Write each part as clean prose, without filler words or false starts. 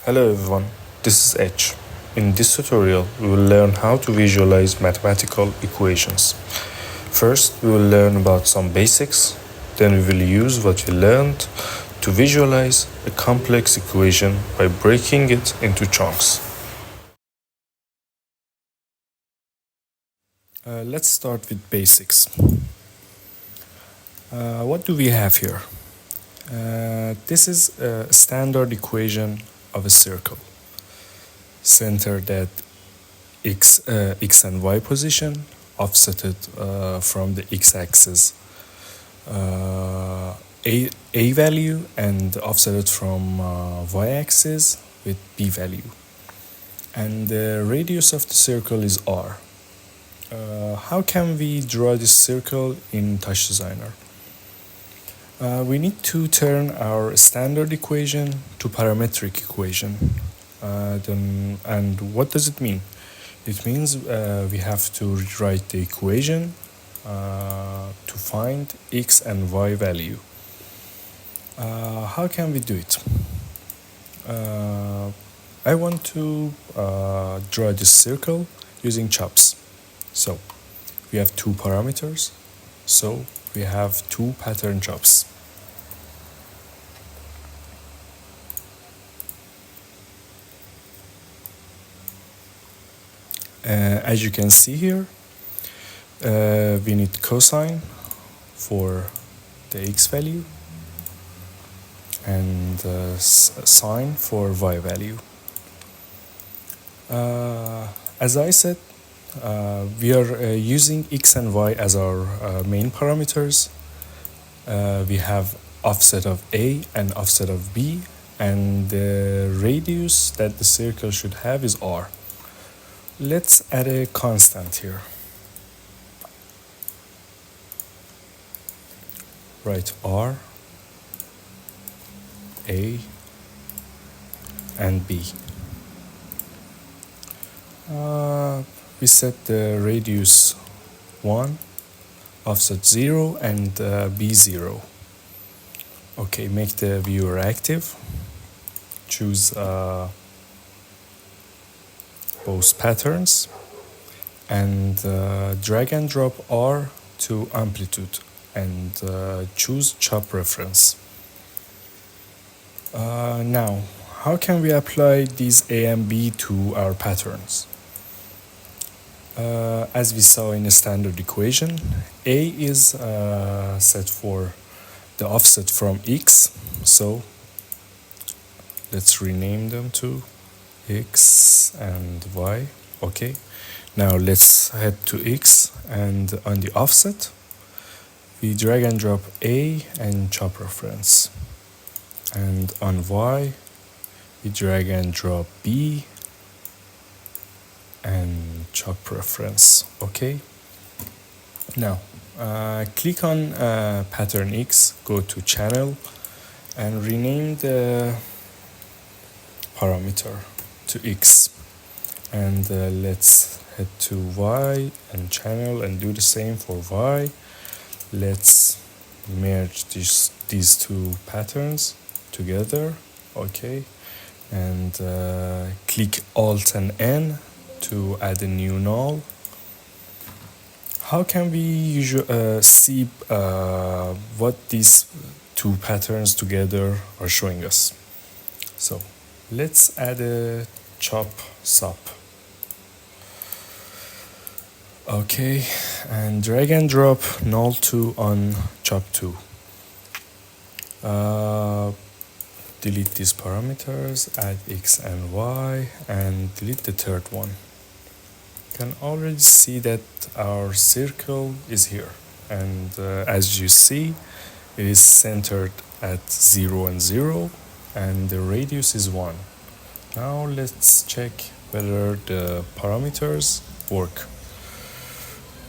Hello everyone, this is H. In this tutorial, we will learn how to visualize mathematical equations. First, we will learn about some basics, then we will use what we learned to visualize a complex equation by breaking it into chunks. Let's start with basics. What do we have here? This is a standard equation of a circle centered at x and y position, offsetted from the x-axis a value, and offsetted from y-axis with b value. And the radius of the circle is r. How can we draw this circle in TouchDesigner? We need to turn our standard equation to parametric equation. And what does it mean? It means we have to rewrite the equation to find x and y value. How can we do it? I want to draw this circle using chops. So we have two parameters, so we have two pattern chops. As you can see here, we need cosine for the x value and sine for y value. As I said, we are using x and y as our main parameters. We have offset of a and offset of b, and the radius that the circle should have is r. Let's add a constant here. Write r, a, and b. We set the radius 1, offset 0, and b0. Okay, make the viewer active. Choose both patterns and drag and drop R to amplitude and choose chop reference. Now, how can we apply these A and B to our patterns? As we saw in the standard equation, A is set for the offset from X, so let's rename them to X and Y. Okay, now let's head to X, and on the offset, we drag and drop A and chop reference. And on Y, we drag and drop B and chop reference. Okay. Now, click on pattern X, go to channel, and rename the parameter to X. And let's head to Y and channel and do the same for Y. Let's merge these two patterns together. Okay. And click Alt and N to add a new null. How can we see what these two patterns together are showing us? So let's add a chop sub. Okay, and drag and drop null 2 on chop 2. Delete these parameters, add x and y, and delete the third one. You can already see that our circle is here, and as you see, it is centered at 0 and 0, and the radius is 1. Now let's check whether the parameters work.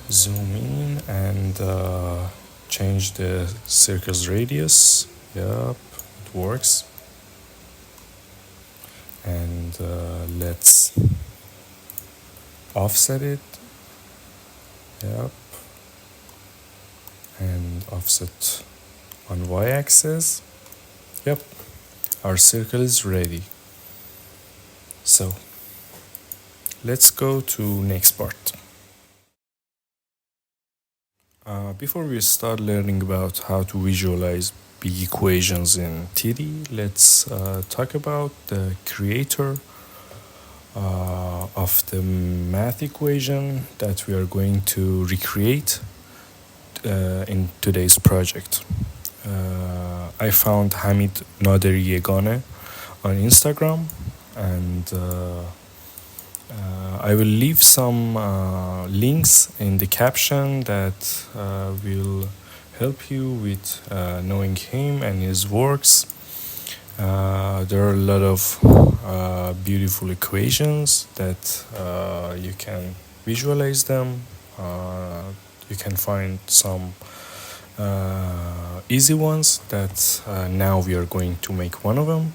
Zoom in and change the circle's radius. Yep, it works. And let's offset it. Yep. And offset on y-axis. Yep, our circle is ready. So let's go to next part. Before we start learning about how to visualize big equations in 3D, let's talk about the creator of the math equation that we are going to recreate in today's project. I found Hamid Naderi Yeganeh on Instagram, and I will leave some links in the caption that will help you with knowing him and his works. There are a lot of beautiful equations that you can visualize them. You can find some easy ones that now we are going to make one of them,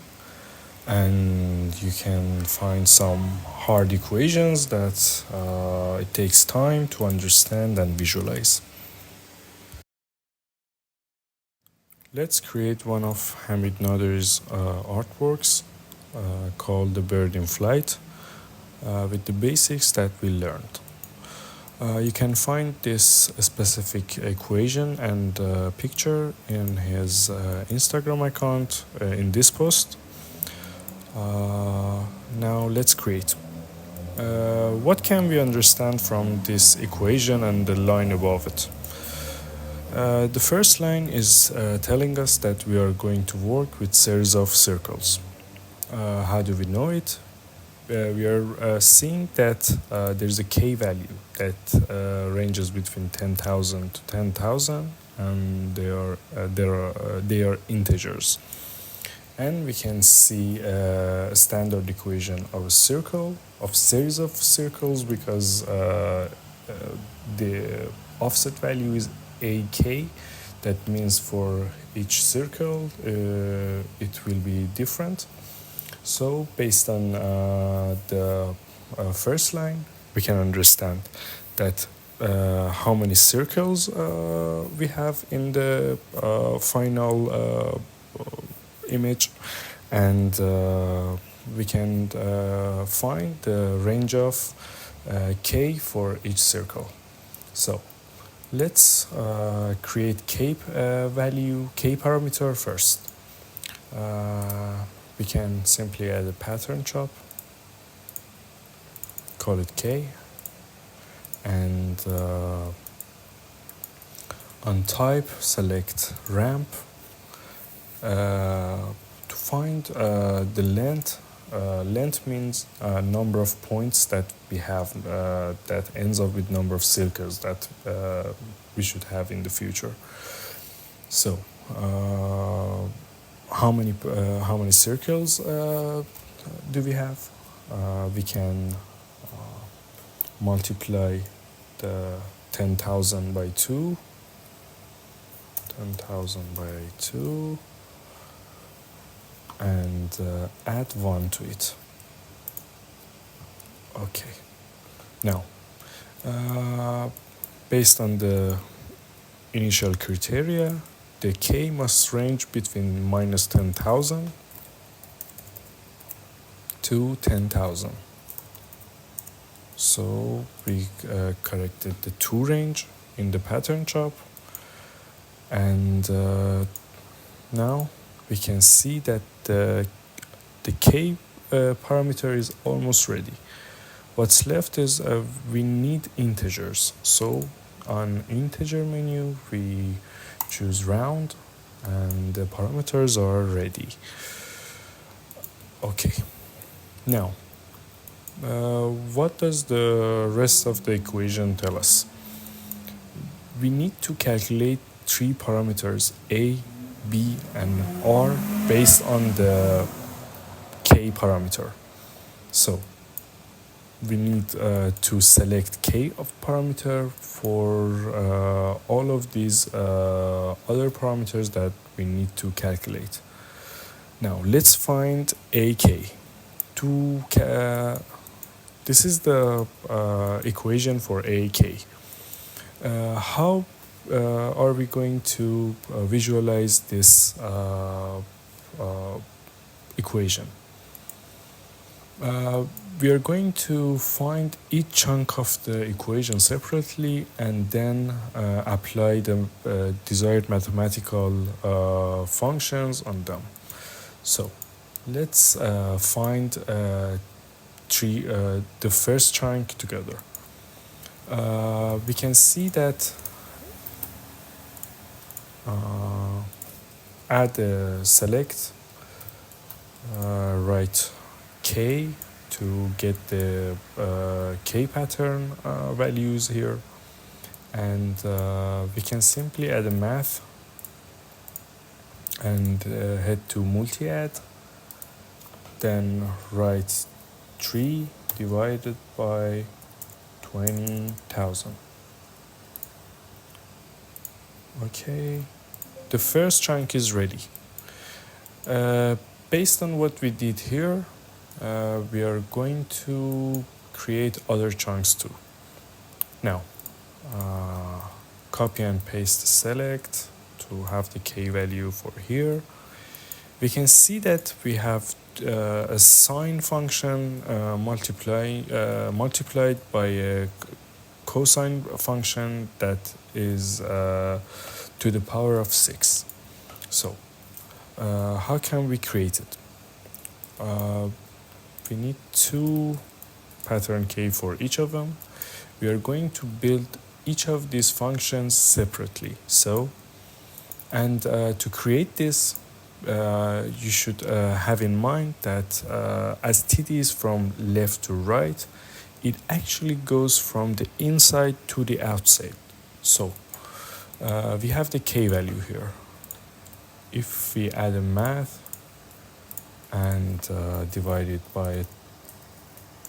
and you can find some hard equations that it takes time to understand and visualize. Let's create one of Hamid Naderi's artworks called The Bird in Flight with the basics that we learned. You can find this specific equation and picture in his Instagram account in this post. Now let's create. What can we understand from this equation and the line above it? The first line is telling us that we are going to work with series of circles. How do we know it? We are seeing that there's a k value that ranges between 10,000 to 10,000, and they are integers. And we can see a standard equation of a circle, of series of circles, because the offset value is ak. That means for each circle it will be different. So based on the first line, we can understand that how many circles we have in the final image, and we can find the range of k for each circle. So let's create k parameter first. We can simply add a pattern chop, call it k, and on type select ramp. To find the length, length means number of points that we have that ends up with number of circles that we should have in the future. So how many circles do we have? We can multiply the 10,000 by 2, 10,000 by 2, and add 1 to it. Okay. Now, based on the initial criteria, the k must range between minus 10,000 to 10,000. So we corrected the to range in the pattern chop, and now we can see that the k parameter is almost ready. What's left is we need integers. So on integer menu, we choose round, and the parameters are ready. Okay. Now, what does the rest of the equation tell us? We need to calculate 3 parameters, a, b, and r, based on the k parameter. So we need to select k of parameter for all of these other parameters that we need to calculate. Now let's find ak. This is the equation for ak. How are we going to visualize this equation? Uh, we are going to find each chunk of the equation separately and then apply the desired mathematical functions on them. So let's find the first chunk together. We can see that add select, write k to get the k pattern values here, and we can simply add a math and head to multi-add, then write 3 divided by 20,000. Okay, the first chunk is ready. Based on what we did here, we are going to create other chunks too. Now, copy and paste select to have the k value for here. We can see that we have a sine function multiplied by a cosine function that is to the power of 6. So, how can we create it? We need 2 pattern k for each of them. We are going to build each of these functions separately. So, and to create this, you should have in mind that as TD is from left to right, it actually goes from the inside to the outside. So we have the k value here. If we add a math and divide it by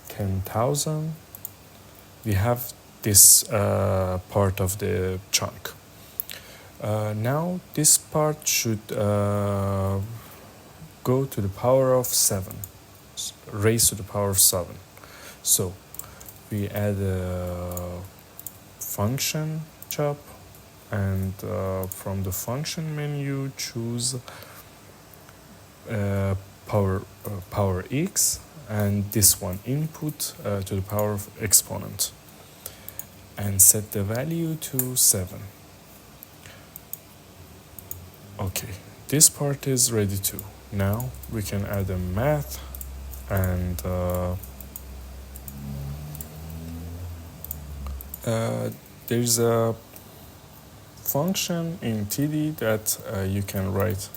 10,000, we have this part of the chunk. Now this part should go to the power of 7, raised to the power of 7. So we add a function chop, and from the function menu choose power x, and this one input to the power of exponent, and set the value to 7. Okay, this part is ready too. Now we can add a math, and there's a function in TD that you can write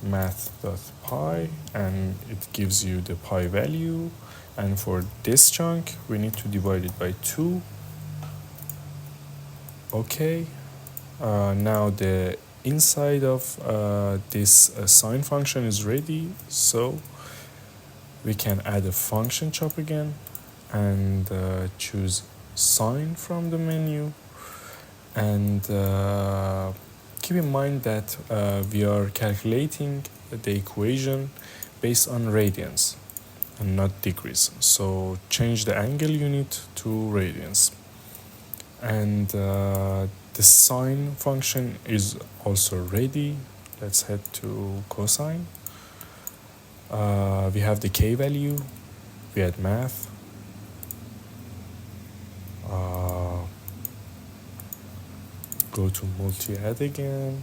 math.pi, and it gives you the pi value, and for this chunk we need to divide it by 2. Okay, now the inside of this sine function is ready, so we can add a function chop again and choose sine from the menu, and keep in mind that we are calculating the equation based on radians and not degrees, so change the angle unit to radians. And the sine function is also ready. Let's head to cosine. We have the k value. We add math. Go to multi-add again.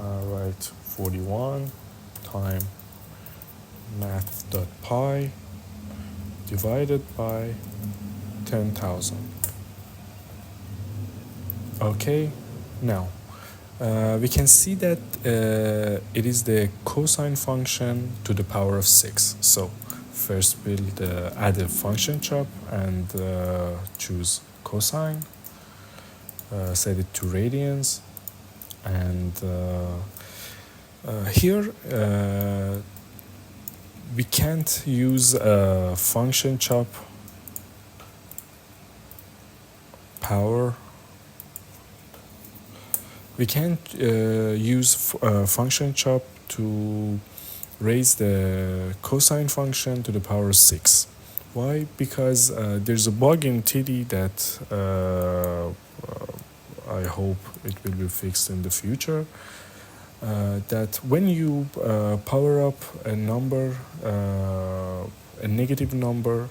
Write 41 times math.pi divided by 10,000. Okay, now we can see that it is the cosine function to the power of 6. So first we'll add a function chop and choose cosine, set it to radians, and here we can't use a function chop power. We can't use function chop to raise the cosine function to the power of 6. Why? Because there's a bug in TD that I hope it will be fixed in the future. That when you power up a number a negative number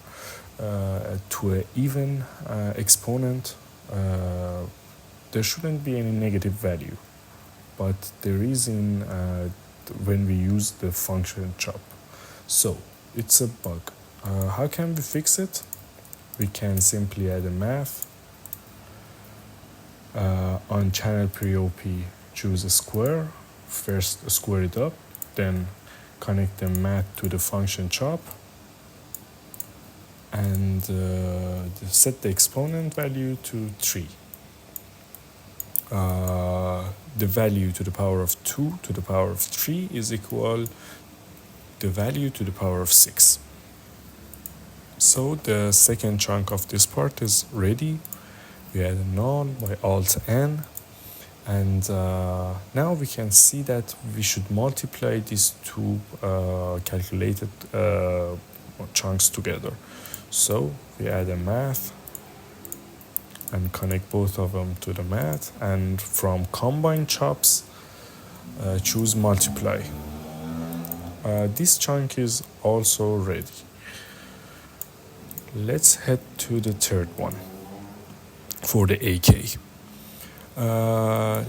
to an even exponent, there shouldn't be any negative value, but there is in when we use the function chop. So it's a bug. How can we fix it? We can simply add a math. On channel pre-op, choose a square. First square it up, then connect the math to the function chop, and set the exponent value to 3. The value to the power of 2 to the power of 3 is equal the value to the power of 6. So the second chunk of this part is ready. We add a null by Alt-N, and now we can see that we should multiply these two calculated chunks together. So we add a math and connect both of them to the math, and from combine chops choose multiply. This chunk is also ready. Let's head to the third one for the AK.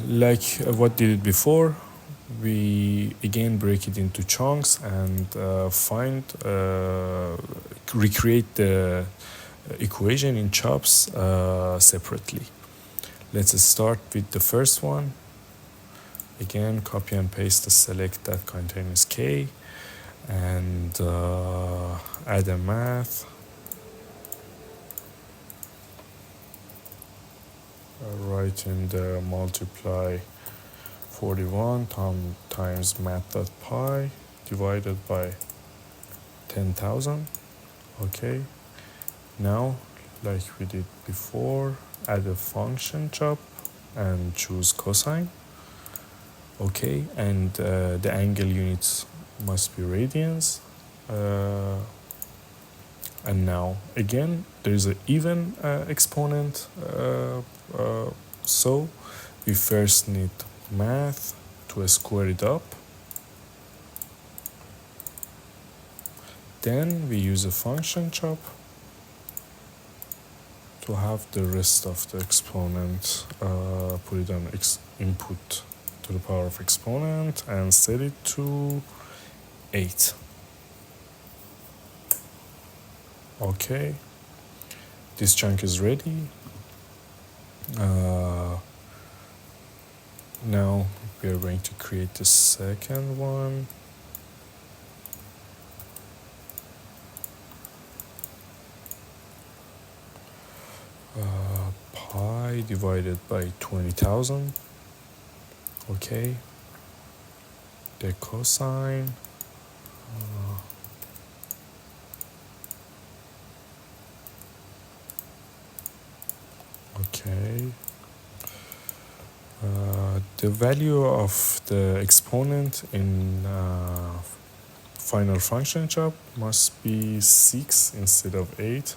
Like what did it before, we again break it into chunks and recreate the equation in chops separately. Let's start with the first one. Again, copy and paste the select that contains K, and add a math. Write in the multiply 41 times math.py divided by 10,000. Okay. Now, like we did before, add a function chop and choose cosine. Okay, and the angle units must be radians. And now again there is an even exponent, so we first need math to square it up, then we use a function chop to have the rest of the exponent, put it on input to the power of exponent and set it to 8. Okay, this chunk is ready. Now we are going to create the second one. Pi divided by 20,000. Okay, the cosine. Okay. The value of the exponent in final function chop must be 6 instead of 8.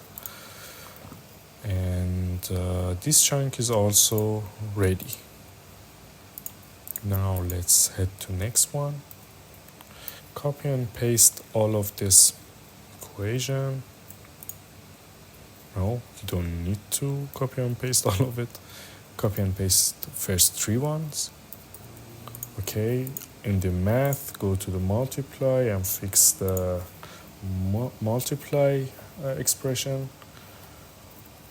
And this chunk is also ready. Now let's head to next one. Copy and paste all of this equation. No, you don't need to copy and paste all of it. Copy and paste the first 3 ones. Okay, in the math, go to the multiply and fix the multiply expression.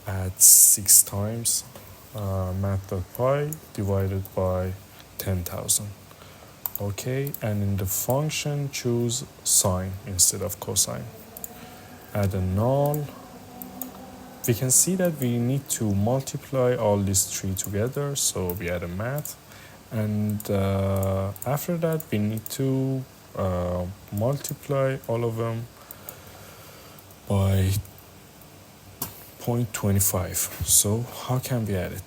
Add 6 times math.py divided by 10,000. Okay, and in the function, choose sine instead of cosine. Add a null. We can see that we need to multiply all these 3 together, so we add a math. And after that, we need to multiply all of them by 0.25. So how can we add it?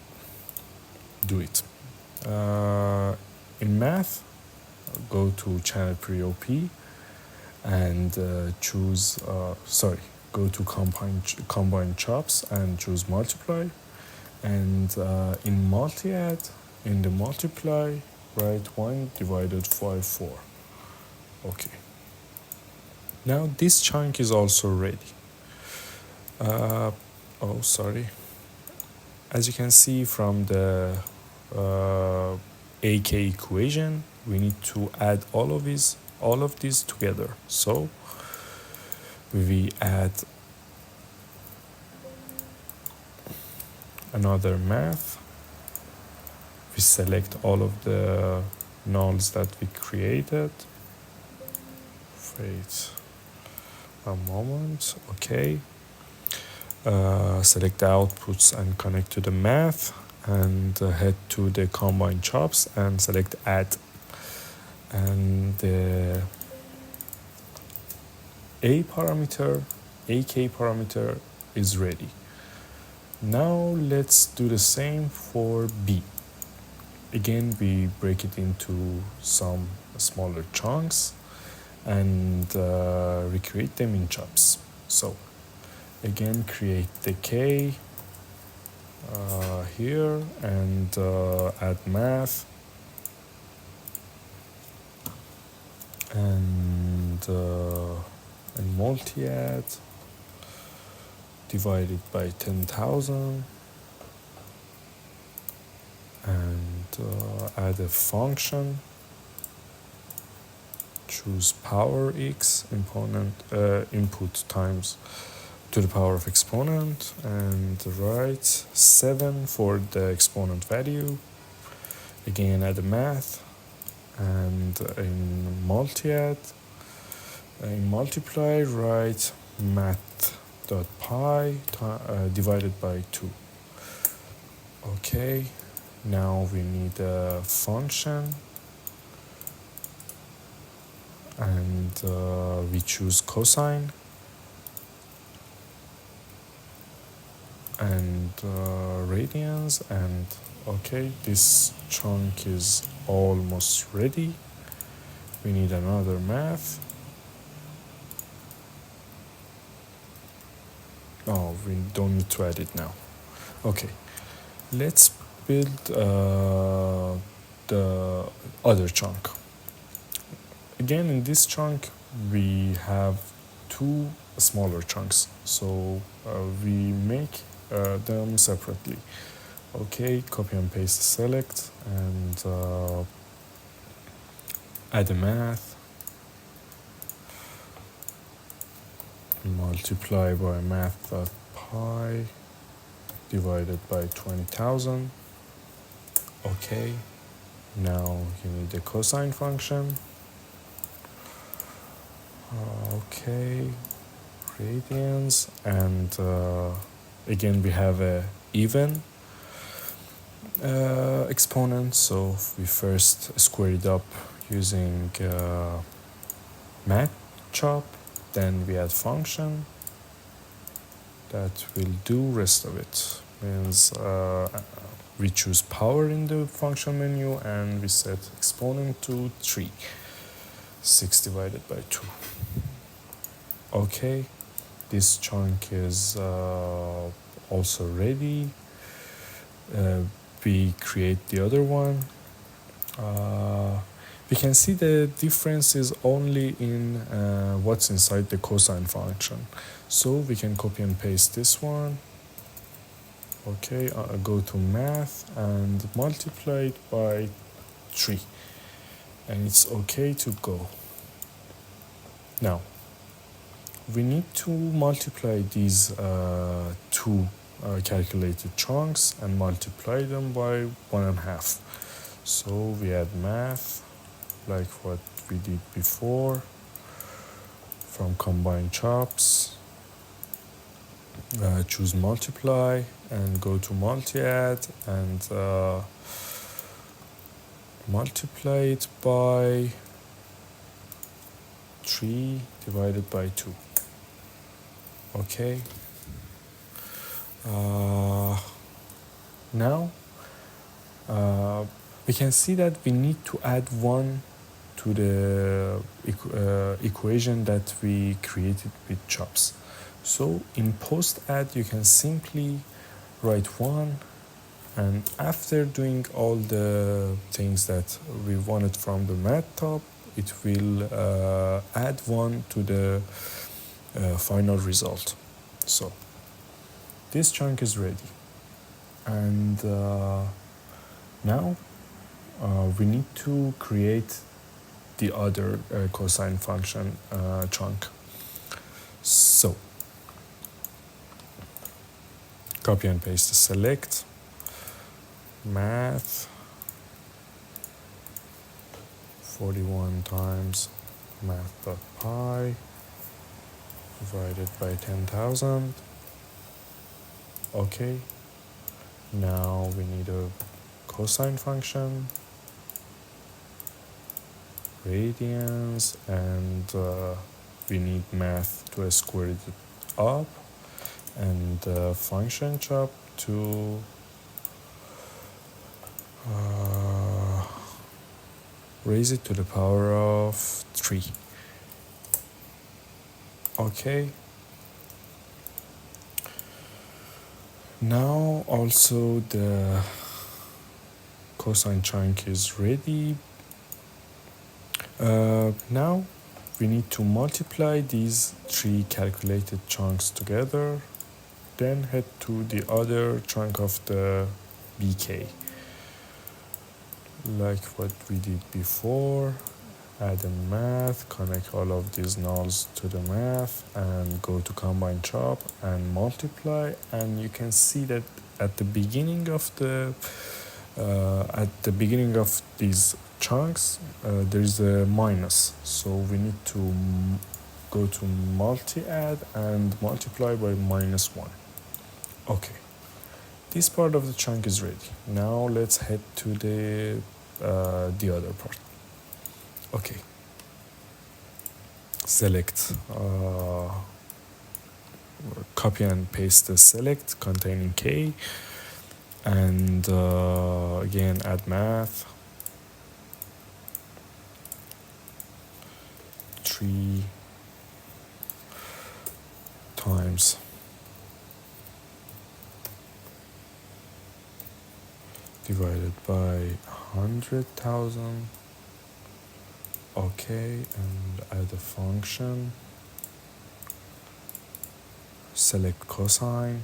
Do it. In math, go to channel pre-op and choose, go to combine chops and choose multiply. And in multi-add, in the multiply, write 1 divided by 4. Okay. Now this chunk is also ready. Oh, sorry. As you can see from the AK equation, we need to add all of these together. So we add another math. We select all of the nulls that we created. Wait a moment. Okay. Select the outputs and connect to the math, and head to the combine chops and select add, and the AK parameter is ready. Now let's do the same for B. Again, we break it into some smaller chunks and recreate them in chops. So again, create the K here and add math and multi-add divided by 10,000 and add a function. Choose power x input times to the power of exponent, and write 7 for the exponent value. Again, add the math, and in multi-add, in multiply, write math.pi divided by 2. Okay, now we need a function, and we choose cosine and radians, and okay, this chunk is almost ready. We need another math. Oh, we don't need to add it now. Okay, let's build the other chunk. Again, in this chunk we have two smaller chunks, so we make them separately. Okay, copy and paste select and add a math, multiply by math.pi divided by 20,000. Okay, now you need the cosine function. Okay, radians, and again we have a even exponent, so we first square it up using math chop, then we add function that will do rest of it. Means we choose power in the function menu and we set exponent to 3, 6 divided by 2. Okay, this chunk is also ready. We create the other one. We can see the difference is only in what's inside the cosine function. So we can copy and paste this one. Okay, go to math and multiply it by 3. And it's okay to go. Now, we need to multiply these two calculated chunks and multiply them by 1.5. So we add math, like what we did before, from combine chops, choose multiply and go to multi-add and multiply it by 3 divided by 2. Okay. Now we can see that we need to add 1 to the equation that we created with chops. So in post add you can simply write 1, and after doing all the things that we wanted from the math it will add one to the final result. So this chunk is ready, and now we need to create the other cosine function chunk. So copy and paste the select math 41 times math.py divided by 10,000. Okay, now we need a cosine function, radians, and we need math to square it up, and function chop to raise it to the power of 3. Okay. Now also the cosine chunk is ready. Now we need to multiply these 3 calculated chunks together, then head to the other chunk of the BK. Like what we did before, add a math, connect all of these nulls to the math, and go to combine chop and multiply. And you can see that at the beginning of these chunks, there is a minus. So we need to go to multi-add and multiply by -1. Okay. This part of the chunk is ready. Now let's head to the other part. Okay. Select, copy and paste the select containing K, and again add math 3 times divided by 100,000. Okay, and add a function, select cosine,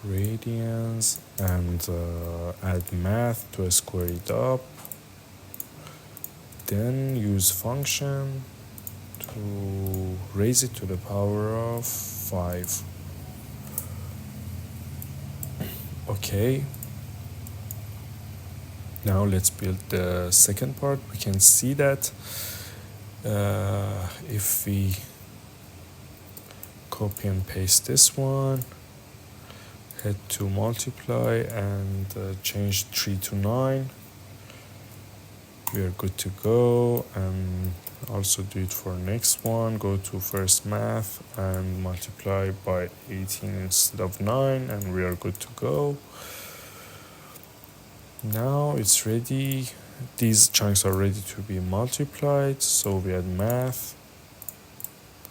radians, and add math to square it up. Then use function to raise it to the power of 5. Okay. Now let's build the second part. We can see that if we copy and paste this one, head to multiply and change 3 to 9, we are good to go. And also do it for next one. Go to first math and multiply by 18 instead of 9, and we are good to go. Now it's ready. These chunks are ready to be multiplied, so we add math,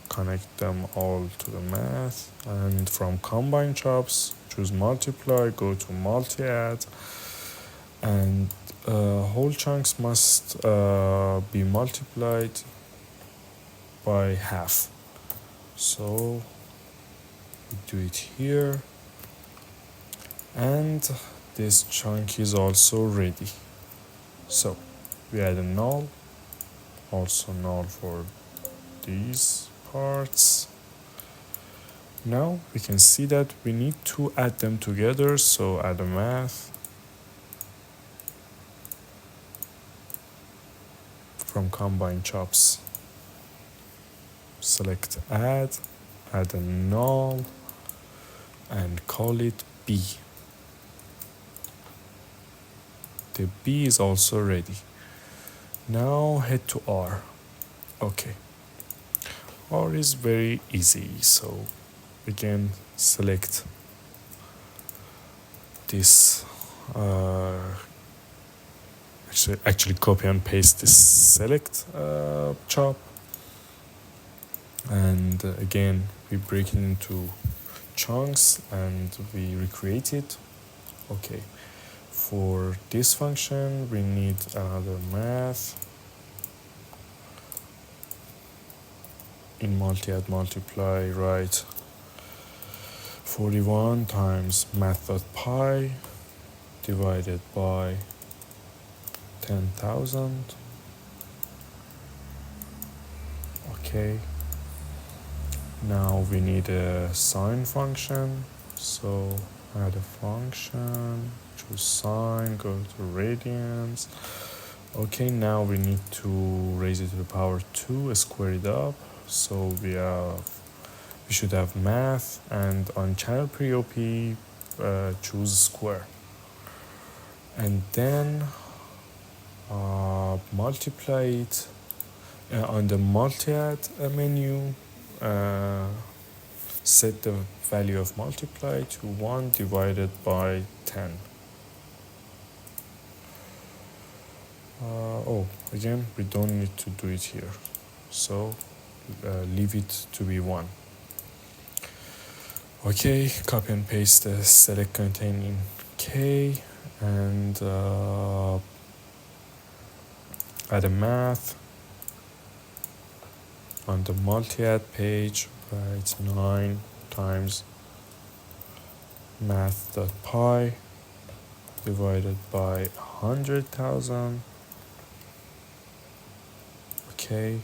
connect them all to the math, and from combine chops choose multiply, go to multi-add, and whole chunks must be multiplied by half. So we do it here, and this chunk is also ready. So we add a null, also null for these parts. Now we can see that we need to add them together, so add a math from combine chops, select add a null, and call it B. The B is also ready. Now head to R. Okay. R is very easy, so again select this, actually copy and paste this select chop, and again we break it into chunks and we recreate it. Okay. for this function we need another math in multi-add multiply, write 41 times math.py divided by 10,000. Okay, now we need a sine function, so add a function, choose sine, go to radians. Okay, now we need to raise it to the power 2, square it up, so we should have math, and on channel pre-op choose square, and then multiply it on the multi-add menu. Set the value of multiply to 1 divided by 10. Again, we don't need to do it here, so leave it to be 1. Okay, copy and paste the select containing k, and add a math on the multi-add page, write 9 times math.py divided by 100,000. Okay,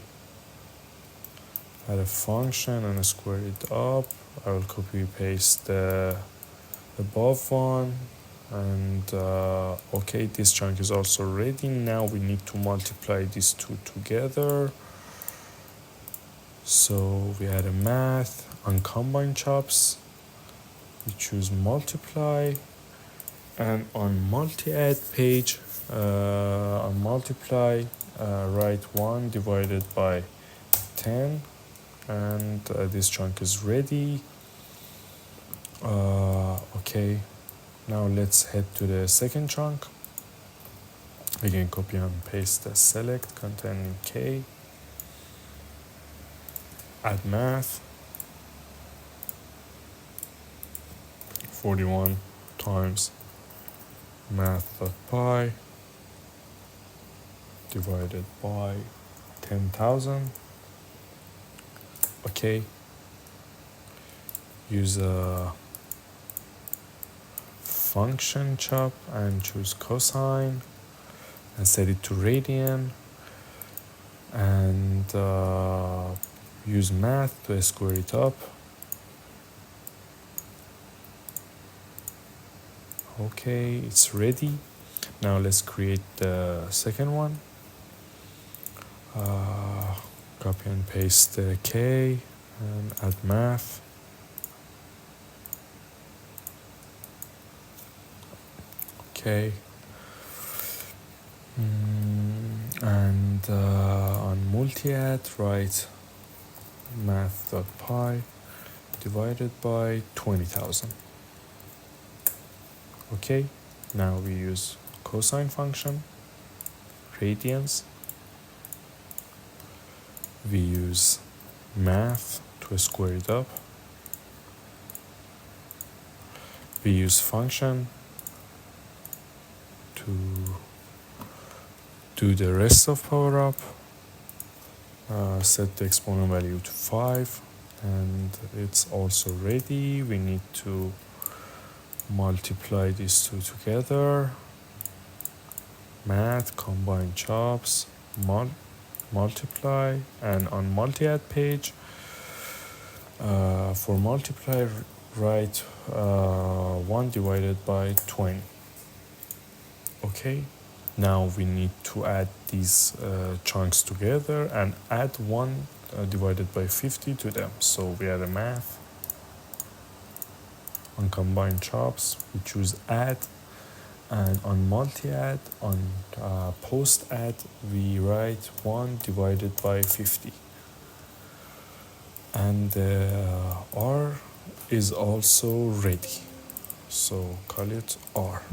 add a function and square it up. I will copy paste the above one, and okay, this chunk is also ready. Now we need to multiply these two together, so we add a math on combine chops, we choose multiply, and on multi-add page on multiply write 1 divided by 10, and this chunk is ready. Okay, now let's head to the second chunk. Again, copy and paste the select containing k, add math 41 times math.py divided by 10,000. Okay, use a function chop and choose cosine and set it to radian, and use math to square it up. Okay, it's ready. Now let's create the second one. Copy and paste the k and add math. Okay, and on multi-add write math.py divided by 20,000. Okay, now we use cosine function, radians. We use math to square it up. We use function to do the rest of power up. Set the exponent value to 5, and it's also ready. We need to multiply these two together. Math, combine chops, multiply, and on multi-add page for multiply write 1 divided by 20. Okay, now we need to add these chunks together and add 1 divided by 50 to them. So we add a math. On combine chops we choose add, and on multi-add, on post-add we write 1 divided by 50, and R is also ready, so call it R.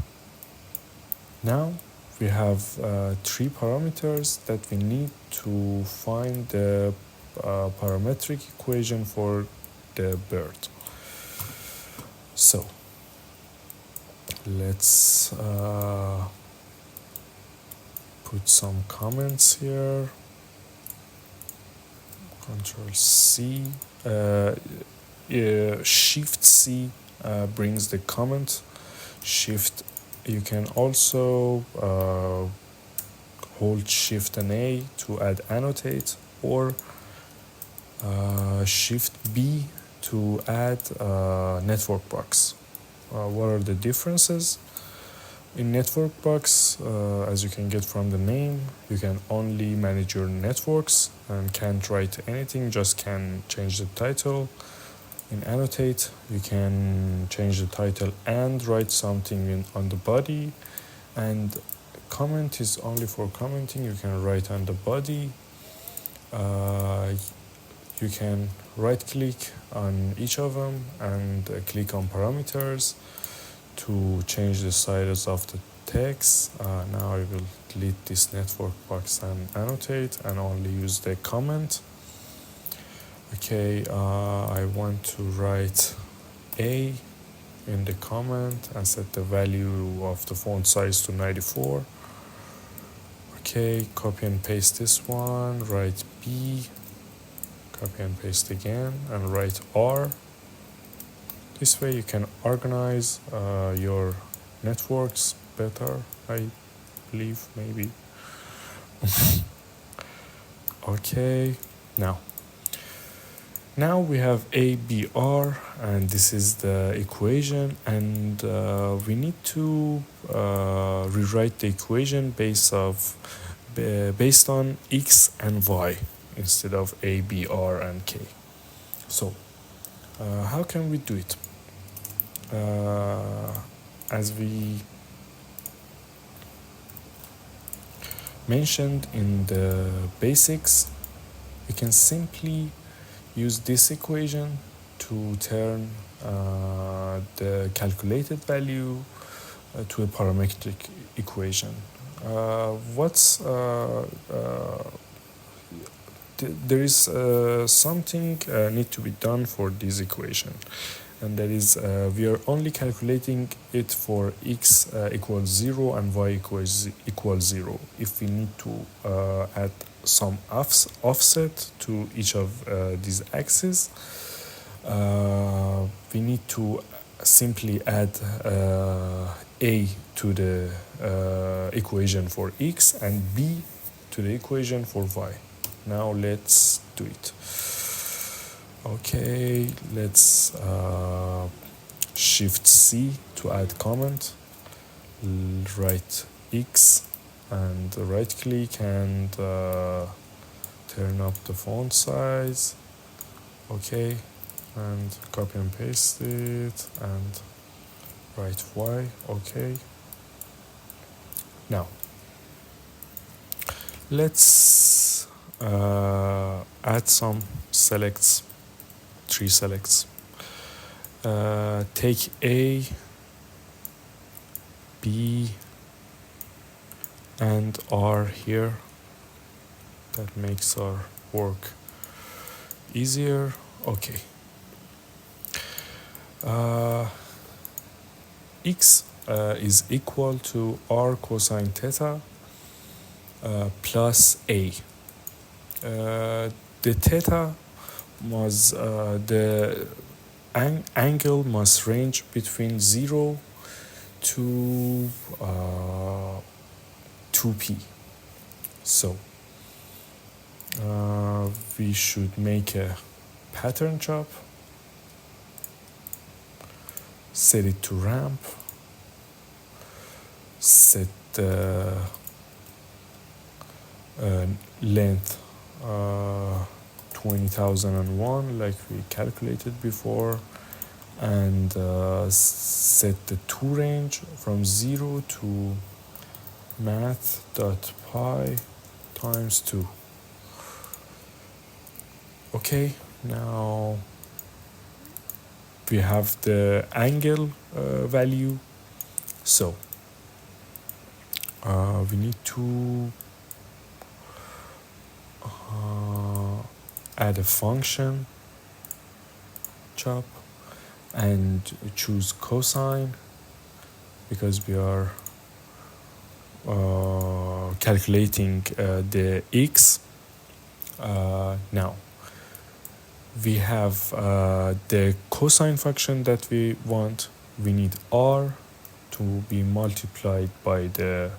Now we have 3 parameters that we need to find the parametric equation for the bird. So let's put some comments here. Control C, Shift C brings the comment. Shift, you can also hold Shift and A to add annotate, or Shift B to add network box. What are the differences? In network box, as you can get from the name, you can only manage your networks and can't write anything, just can change the title. In annotate, you can change the title and write something on the body, and comment is only for commenting. You can write on the body. You can right click on each of them and click on parameters to change the size of the text. Now I will delete this network box and annotate and only use the comment. Okay, I want to write A in the comment and set the value of the font size to 94. Okay, copy and paste this one, write B, copy and paste again, and write R. This way you can organize your networks better, I believe, maybe. Okay, now we have ABR, and this is the equation, and we need to rewrite the equation based on X and Y instead of A, B, R, and K. So how can we do it? As we mentioned in the basics, we can simply use this equation to turn the calculated value to a parametric equation. There is something need to be done for this equation, and that is we are only calculating it for x equals 0 and y equals 0. If we need to add some offset to each of these axes, we need to simply add a to the equation for x and b to the equation for y. Now let's do it. Okay, let's Shift C to add comment, write X and right click and turn up the font size. Okay, and copy and paste it and write Y. Okay, now let's add some selects, 3 selects. Take A, B, and R here. That makes our work easier. Okay. X is equal to R cosine theta plus A. The theta must the angle must range between 0 to 2p. So we should make a pattern chop, set it to ramp, set the length 20,001 like we calculated before, and set the to range from 0 to math.pi times 2. Okay, now we have the angle value, so we need to add a function chop and choose cosine because we are calculating the x. Now we have the cosine function that we want. We need r to be multiplied by the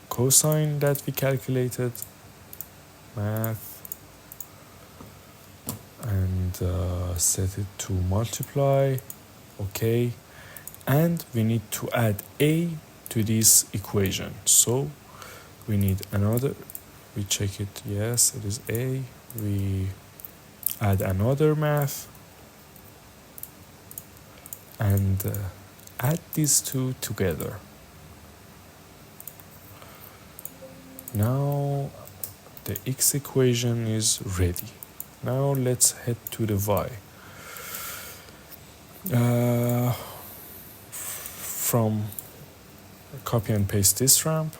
cosine that we calculated. Math, and set it to multiply. Okay, and we need to add a to this equation, so we need another. We check it, yes, it is a. We add another math and add these two together. Now the x equation is ready. Now let's head to the y. From copy and paste this ramp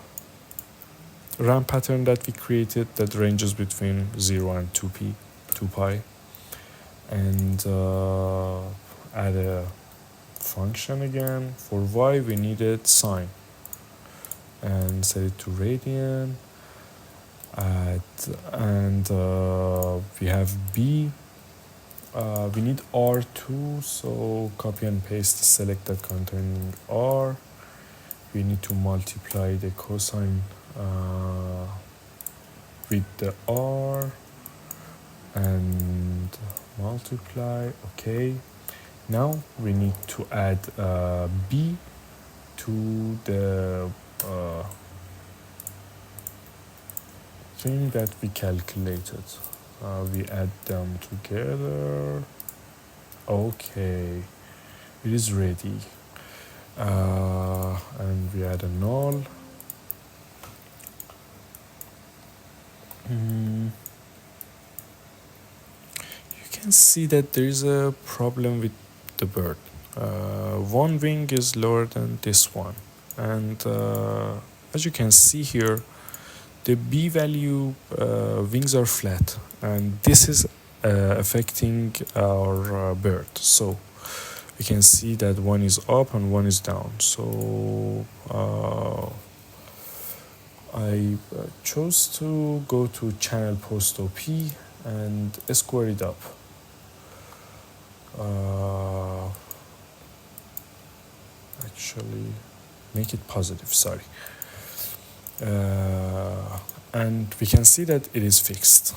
pattern that we created that ranges between 0 and 2 pi, and add a function again. For y we needed sine, and set it to radian. And we have b. We need r2, so copy and paste select that containing r. We need to multiply the cosine with the r and multiply. Okay, now we need to add b to the thing that we calculated. We add them together. Okay, it is ready. And we add a null. You can see that there is a problem with the bird. One wing is lower than this one, and as you can see here, the b value wings are flat, and this is affecting our bird. So we can see that one is up and one is down. So I chose to go to channel post OP and square it up. Actually, make it positive, sorry. And we can see that it is fixed,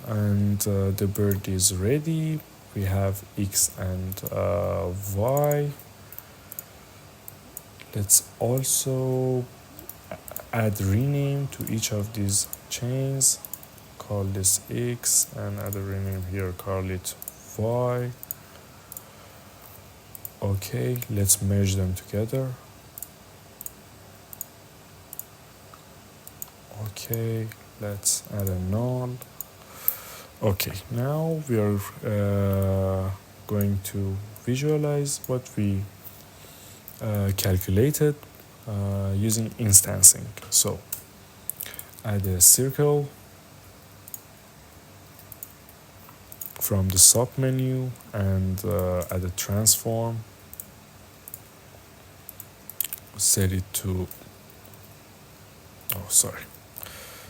and the bird is ready. We have x and y. Let's also add rename to each of these chains. Call this x and add a rename here, call it y. Okay, let's merge them together. Okay, let's add a null. Okay, now we are going to visualize what we calculated using instancing. So add a circle from the sub menu and add a transform. Set it to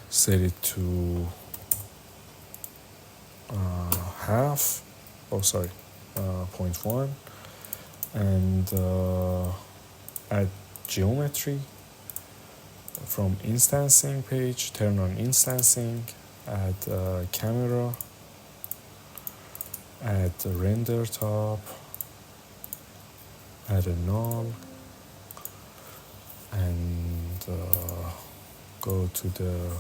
set it to half, 0.1, and add geometry from instancing page, turn on instancing, add camera, add the render top, add a null, and go to the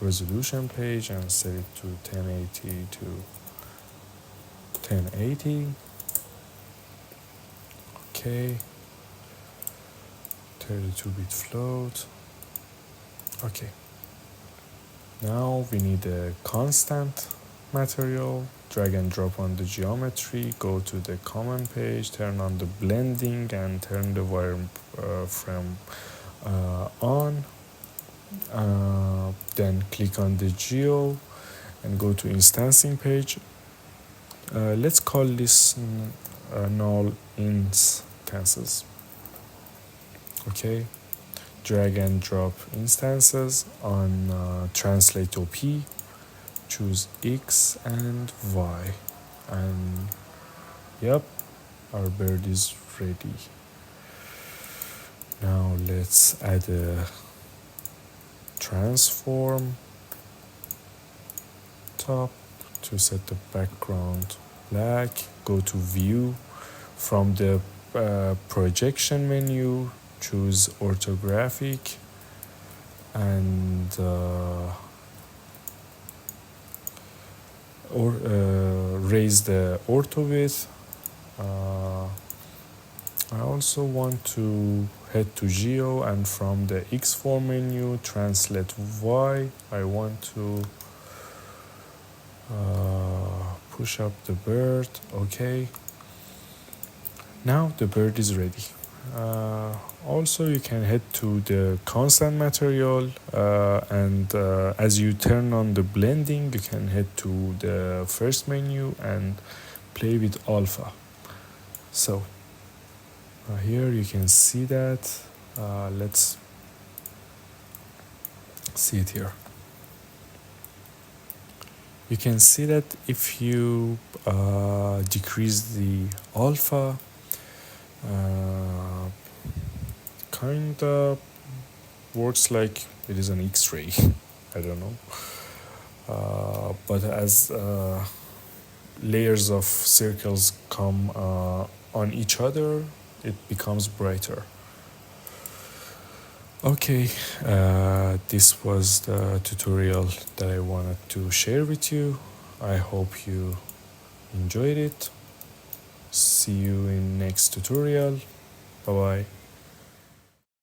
resolution page and set it to 1080 to 1080. Okay, 32-bit float. Okay, now we need a constant material. Drag and drop on the geometry, go to the common page, turn on the blending and turn the wireframe on. Then click on the geo and go to instancing page. Let's call this null instances. Okay, drag and drop instances on translate OP, choose X and Y, and yep, our bird is ready. Now let's add a transform top to set the background black. Go to view, from the projection menu choose orthographic and raise the ortho width. I also want to head to Geo, and from the X4 menu translate Y. I want to push up the bird. Okay, now the bird is ready. Also, you can head to the constant material, and as you turn on the blending, you can head to the first menu and play with alpha. So here you can see that. Let's see it here. You can see that if you decrease the alpha, kind of works like it is an X-ray. I don't know. But as layers of circles come on each other, it becomes brighter. Okay, this was the tutorial that I wanted to share with you. I hope you enjoyed it. See you in next tutorial. Bye bye.